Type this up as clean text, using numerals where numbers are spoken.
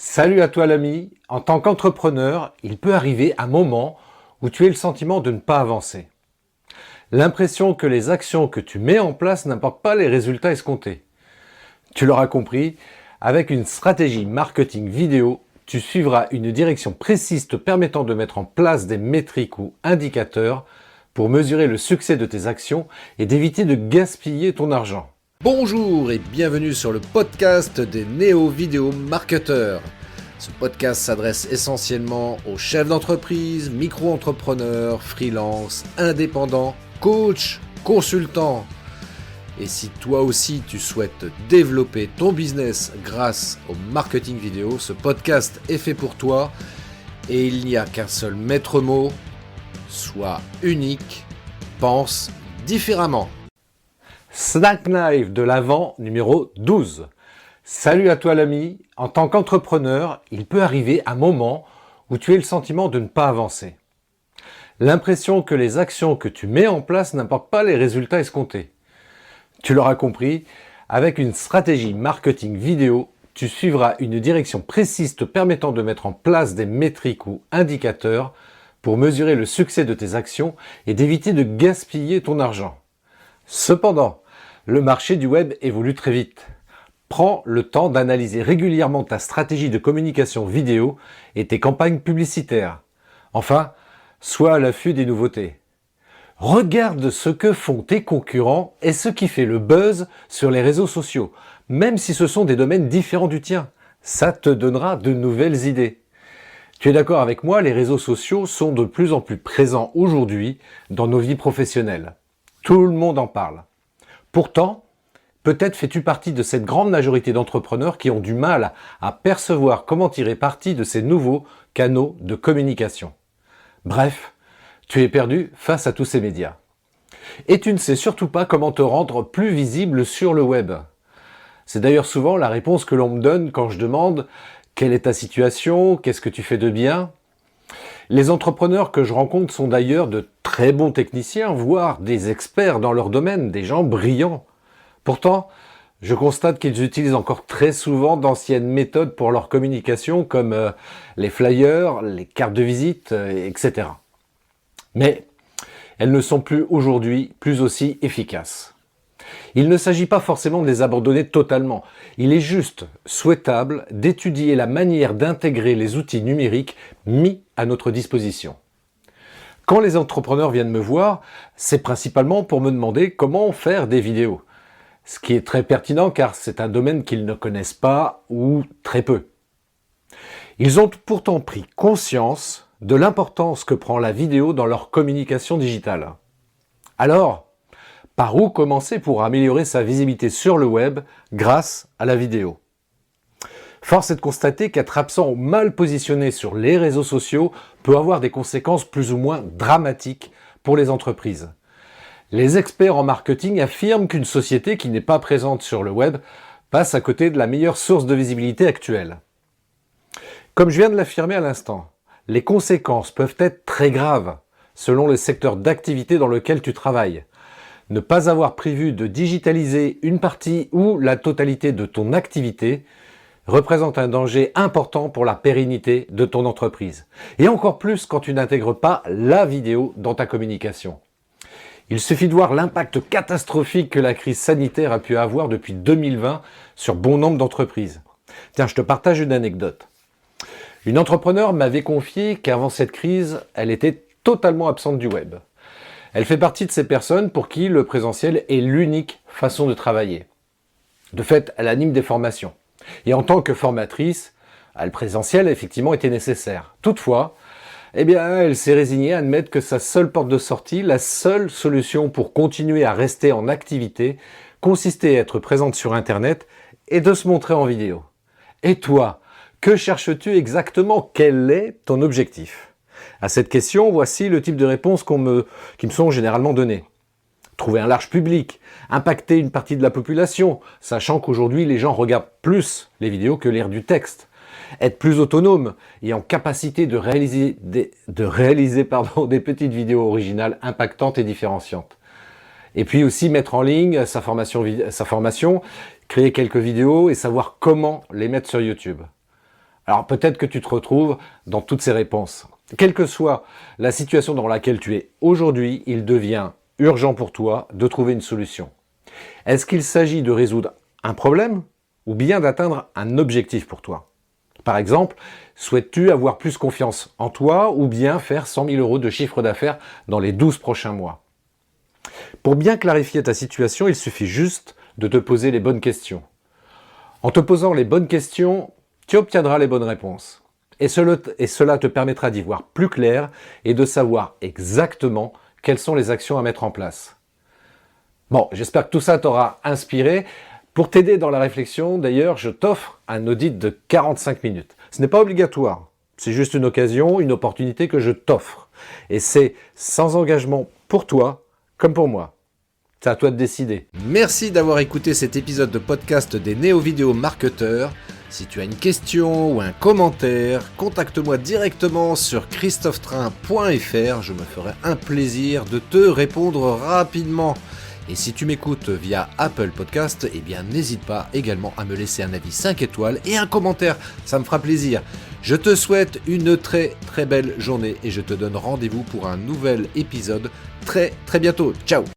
Salut à toi l'ami, en tant qu'entrepreneur, il peut arriver un moment où tu as le sentiment de ne pas avancer. L'impression que les actions que tu mets en place n'apportent pas les résultats escomptés. Tu l'auras compris, avec une stratégie marketing vidéo, tu suivras une direction précise te permettant de mettre en place des métriques ou indicateurs pour mesurer le succès de tes actions et d'éviter de gaspiller ton argent. Bonjour et bienvenue sur le podcast des néo-vidéo marketeurs. Ce podcast s'adresse essentiellement aux chefs d'entreprise, micro-entrepreneurs, freelance, indépendants, coachs, consultants. Et si toi aussi tu souhaites développer ton business grâce au marketing vidéo, ce podcast est fait pour toi et il n'y a qu'un seul maître mot, sois unique, pense différemment. Snack Knife de l'Avent numéro 12. Salut à toi l'ami, en tant qu'entrepreneur, il peut arriver un moment où tu as le sentiment de ne pas avancer. L'impression que les actions que tu mets en place n'apportent pas les résultats escomptés. Tu l'auras compris, avec une stratégie marketing vidéo, tu suivras une direction précise te permettant de mettre en place des métriques ou indicateurs pour mesurer le succès de tes actions et d'éviter de gaspiller ton argent. Cependant, le marché du web évolue très vite. Prends le temps d'analyser régulièrement ta stratégie de communication vidéo et tes campagnes publicitaires. Enfin, sois à l'affût des nouveautés. Regarde ce que font tes concurrents et ce qui fait le buzz sur les réseaux sociaux, même si ce sont des domaines différents du tien. Ça te donnera de nouvelles idées. Tu es d'accord avec moi, les réseaux sociaux sont de plus en plus présents aujourd'hui dans nos vies professionnelles. Tout le monde en parle. Pourtant, peut-être fais-tu partie de cette grande majorité d'entrepreneurs qui ont du mal à percevoir comment tirer parti de ces nouveaux canaux de communication. Bref, tu es perdu face à tous ces médias. Et tu ne sais surtout pas comment te rendre plus visible sur le web. C'est d'ailleurs souvent la réponse que l'on me donne quand je demande « Quelle est ta situation ? Qu'est-ce que tu fais de bien ?» Les entrepreneurs que je rencontre sont d'ailleurs de très bons techniciens, voire des experts dans leur domaine, des gens brillants. Pourtant, je constate qu'ils utilisent encore très souvent d'anciennes méthodes pour leur communication, comme les flyers, les cartes de visite, etc. Mais elles ne sont plus aujourd'hui plus aussi efficaces. Il ne s'agit pas forcément de les abandonner totalement. Il est juste souhaitable d'étudier la manière d'intégrer les outils numériques mis à notre disposition. Quand les entrepreneurs viennent me voir, c'est principalement pour me demander comment faire des vidéos. Ce qui est très pertinent car c'est un domaine qu'ils ne connaissent pas ou très peu. Ils ont pourtant pris conscience de l'importance que prend la vidéo dans leur communication digitale. Alors, par où commencer pour améliorer sa visibilité sur le web grâce à la vidéo ? Force est de constater qu'être absent ou mal positionné sur les réseaux sociaux peut avoir des conséquences plus ou moins dramatiques pour les entreprises. Les experts en marketing affirment qu'une société qui n'est pas présente sur le web passe à côté de la meilleure source de visibilité actuelle. Comme je viens de l'affirmer à l'instant, les conséquences peuvent être très graves selon les secteurs d'activité dans lesquels tu travailles. Ne pas avoir prévu de digitaliser une partie ou la totalité de ton activité représente un danger important pour la pérennité de ton entreprise. Et encore plus quand tu n'intègres pas la vidéo dans ta communication. Il suffit de voir l'impact catastrophique que la crise sanitaire a pu avoir depuis 2020 sur bon nombre d'entreprises. Tiens, je te partage une anecdote. Une entrepreneur m'avait confié qu'avant cette crise, elle était totalement absente du web. Elle fait partie de ces personnes pour qui le présentiel est l'unique façon de travailler. De fait, elle anime des formations. Et en tant que formatrice, le présentiel, effectivement, était nécessaire. Toutefois, elle s'est résignée à admettre que sa seule porte de sortie, la seule solution pour continuer à rester en activité, consistait à être présente sur Internet et de se montrer en vidéo. Et toi, que cherches-tu exactement ? Quel est ton objectif ? À cette question, voici le type de réponses qui me sont généralement données. Trouver un large public, impacter une partie de la population, sachant qu'aujourd'hui les gens regardent plus les vidéos que lire du texte. Être plus autonome et en capacité de réaliser des petites vidéos originales impactantes et différenciantes. Et puis aussi mettre en ligne sa formation, créer quelques vidéos et savoir comment les mettre sur YouTube. Alors peut-être que tu te retrouves dans toutes ces réponses. Quelle que soit la situation dans laquelle tu es aujourd'hui, il devient urgent pour toi de trouver une solution. Est-ce qu'il s'agit de résoudre un problème ou bien d'atteindre un objectif pour toi? Par exemple, souhaites-tu avoir plus confiance en toi ou bien faire 100 000 € de chiffre d'affaires dans les 12 prochains mois? Pour bien clarifier ta situation, il suffit juste de te poser les bonnes questions. En te posant les bonnes questions, tu obtiendras les bonnes réponses. Et cela te permettra d'y voir plus clair et de savoir exactement quelles sont les actions à mettre en place. Bon, j'espère que tout ça t'aura inspiré. Pour t'aider dans la réflexion, d'ailleurs, je t'offre un audit de 45 minutes. Ce n'est pas obligatoire, c'est juste une occasion, une opportunité que je t'offre. Et c'est sans engagement pour toi comme pour moi. C'est à toi de décider. Merci d'avoir écouté cet épisode de podcast des Néo-Vidéo Marketeurs. Si tu as une question ou un commentaire, contacte-moi directement sur christophetrain.fr. Je me ferai un plaisir de te répondre rapidement. Et si tu m'écoutes via Apple Podcast, eh bien n'hésite pas également à me laisser un avis 5 étoiles et un commentaire, ça me fera plaisir. Je te souhaite une très belle journée et je te donne rendez-vous pour un nouvel épisode très bientôt. Ciao!